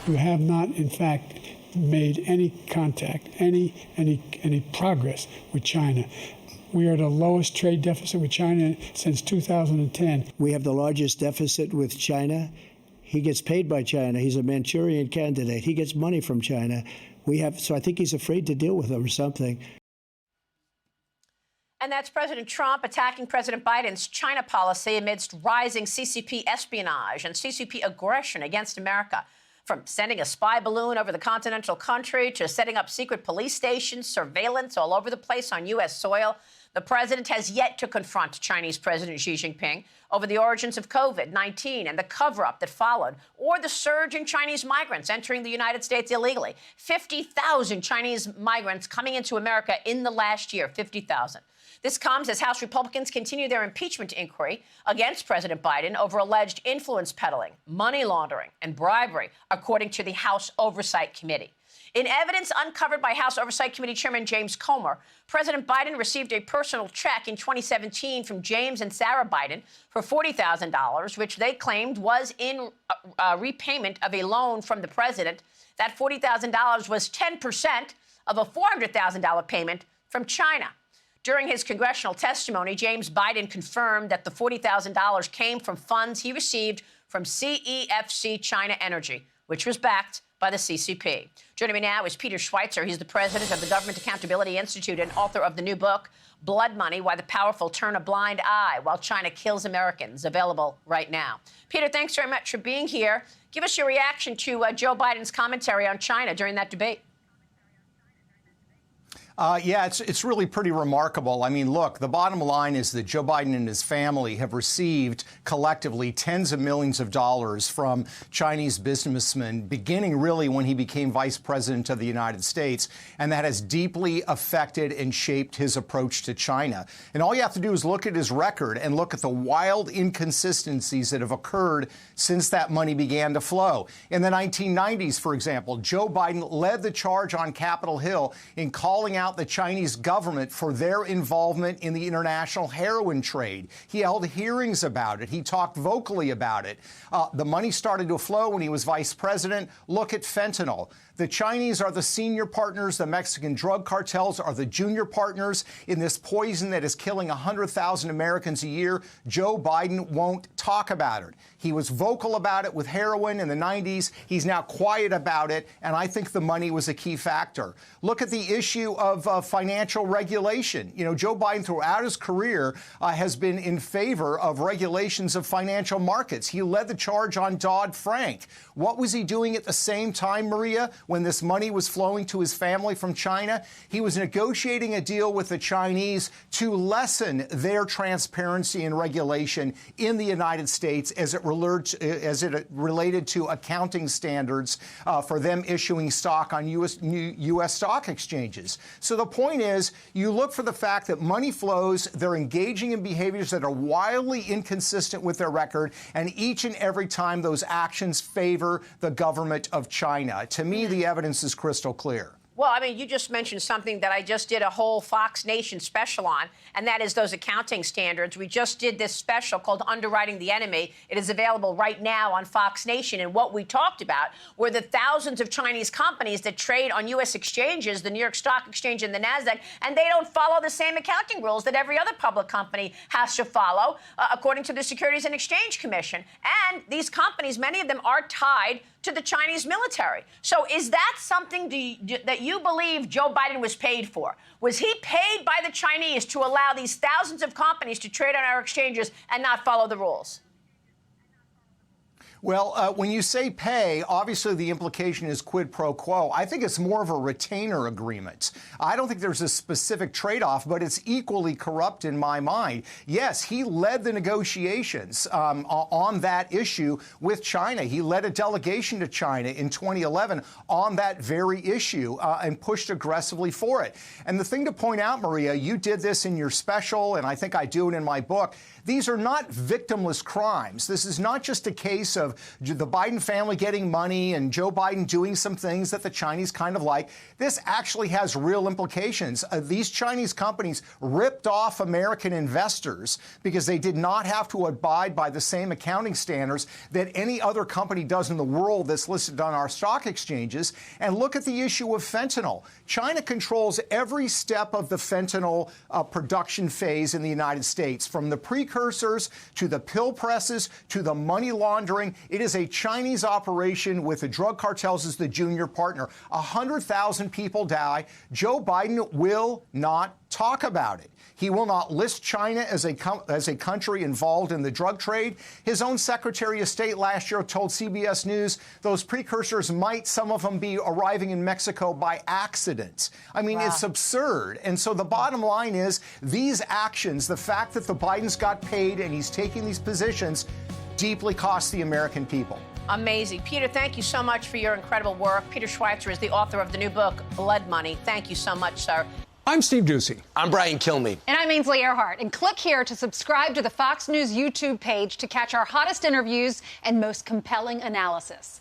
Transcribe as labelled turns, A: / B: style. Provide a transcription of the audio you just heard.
A: who have not, in fact, made any contact, any progress with China. We are at the lowest trade deficit with China since 2010.
B: We have the largest deficit with China. He gets paid by China. He's a Manchurian candidate. He gets money from China. So I think he's afraid to deal with them or something.
C: And that's President Trump attacking President Biden's China policy amidst rising CCP espionage and CCP aggression against America. From sending a spy balloon over the continental country to setting up secret police stations, surveillance all over the place on U.S. soil, the president has yet to confront Chinese President Xi Jinping over the origins of COVID-19 and the cover-up that followed, or the surge in Chinese migrants entering the United States illegally. 50,000 Chinese migrants coming into America in the last year, 50,000. This comes as House Republicans continue their impeachment inquiry against President Biden over alleged influence peddling, money laundering, and bribery, according to the House Oversight Committee. In evidence uncovered by House Oversight Committee Chairman James Comer, President Biden received a personal check in 2017 from James and Sarah Biden for $40,000, which they claimed was in repayment of a loan from the president. That $40,000 was 10% of a $400,000 payment from China. During his congressional testimony, James Biden confirmed that the $40,000 came from funds he received from CEFC China Energy, which was backed by the CCP. Joining me now is Peter Schweizer. He's the president of the Government Accountability Institute and author of the new book, Blood Money, Why the Powerful Turn a Blind Eye While China Kills Americans, available right now. Peter, thanks very much for being here. Give us your reaction to Joe Biden's commentary on China during that debate.
D: Yeah, it's really pretty remarkable. I mean, look, the bottom line is that Joe Biden and his family have received collectively tens of millions of dollars from Chinese businessmen, beginning really when he became vice president of the United States. And that has deeply affected and shaped his approach to China. And all you have to do is look at his record and look at the wild inconsistencies that have occurred since that money began to flow. In the 1990s, for example, Joe Biden led the charge on Capitol Hill in calling out the Chinese government for their involvement in the international heroin trade. He held hearings about it. He talked vocally about it. The money started to flow when he was vice president. Look at fentanyl. The Chinese are the senior partners. The Mexican drug cartels are the junior partners in this poison that is killing 100,000 Americans a year. Joe Biden won't talk about it. He was vocal about it with heroin in the 90s. He's now quiet about it, and I think the money was a key factor. Look at the issue of financial regulation. You know, Joe Biden throughout his career has been in favor of regulations of financial markets. He led the charge on Dodd-Frank. What was he doing at the same time, Maria, when this money was flowing to his family from China? He was negotiating a deal with the Chinese to lessen their transparency and regulation in the United States as it related to accounting standards for them issuing stock on U.S. stock exchanges. So the point is, you look for the fact that money flows, they're engaging in behaviors that are wildly inconsistent with their record, and each and every time those actions favor the government of China. To me, the evidence is crystal clear.
C: Well, I mean, you just mentioned something that I just did a whole Fox Nation special on, and that is those accounting standards. We just did this special called Underwriting the Enemy. It is available right now on Fox Nation. And what we talked about were the thousands of Chinese companies that trade on U.S. exchanges, the New York Stock Exchange and the NASDAQ, and they don't follow the same accounting rules that every other public company has to follow, according to the Securities and Exchange Commission. And these companies, many of them are tied to the Chinese military. So is that something that you believe Joe Biden was paid for? Was he paid by the Chinese to allow these thousands of companies to trade on our exchanges and not follow the rules?
D: Well, when you say pay, obviously the implication is quid pro quo. I think it's more of a retainer agreement. I don't think there's a specific trade-off, but it's equally corrupt in my mind. Yes, he led the negotiations on that issue with China. He led a delegation to China in 2011 on that very issue and pushed aggressively for it. And the thing to point out, Maria, you did this in your special, and I think I do it in my book, these are not victimless crimes. This is not just a case of the Biden family getting money and Joe Biden doing some things that the Chinese kind of like. This actually has real implications. These Chinese companies ripped off American investors because they did not have to abide by the same accounting standards that any other company does in the world that's listed on our stock exchanges. And look at the issue of fentanyl. China controls every step of the fentanyl production phase in the United States, from the precursors to the pill presses to the money laundering. It is a Chinese operation with the drug cartels as the junior partner. 100,000 people die. Joe Biden will not talk about it. He will not list China as a country involved in the drug trade. His own Secretary of State last year told CBS News those precursors might, some of them, be arriving in Mexico by accident. I mean, It's absurd. And so the bottom line is these actions, the fact that the Bidens got paid and he's taking these positions, deeply cost the American people.
C: Amazing. Peter, thank you so much for your incredible work. Peter Schweizer is the author of the new book, Blood Money. Thank you so much, sir.
E: I'm Steve Doocy.
F: I'm Brian Kilmeade.
G: And I'm Ainsley Earhart. And click here to subscribe to the Fox News YouTube page to catch our hottest interviews and most compelling analysis.